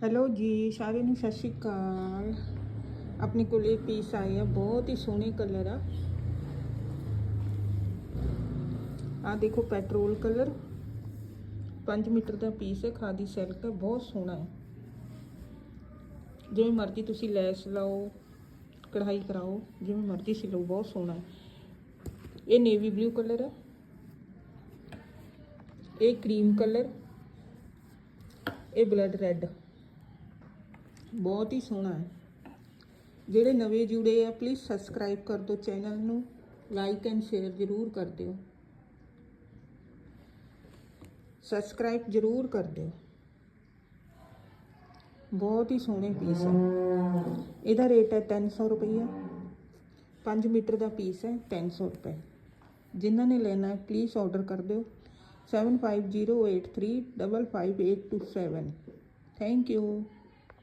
Hello ਜੀ ਸਾਰਿਆਂ ਨੂੰ ਸਤਿ ਸ਼੍ਰੀ ਅਕਾਲ। ਆਪਣੇ ਕੋਲੇ ਪੀਸ ਆਏ ਆ, ਬਹੁਤ ਹੀ ਸੋਹਣੇ ਕਲਰ ਆ ਦੇਖੋ ਪੈਟਰੋਲ ਕਲਰ 5 ਮੀਟਰ ਦਾ ਪੀਸ ਹੈ, ਖਾਦੀ ਸਿਲਕ ਹੈ, ਬਹੁਤ ਸੋਹਣਾ ਹੈ। ਜਿਵੇਂ ਮਰਜ਼ੀ ਤੁਸੀਂ ਲੈਸ ਲਾਓ, ਕढ़ाई कराओ, जिमें मर्जी सिलो, बहुत सोहना है। ये नेवी ब्लू कलर है, ये क्रीम कलर, ये ब्लड रेड, बहुत ही सोहना है। ਜਿਹੜੇ ਨਵੇਂ जुड़े ਆ प्लीज़ सबसक्राइब कर दो चैनल ਨੂੰ, लाइक एंड शेयर जरूर कर दिओ, सबसक्राइब जरूर कर दिओ। बहुत ही सोहने पीस है। ਇਹਦਾ रेट है 300 रुपया, 5 मीटर का पीस है 300 रुपये। जिन्होंने लेना है प्लीज़ ऑर्डर कर दो 7508355827। Thank you.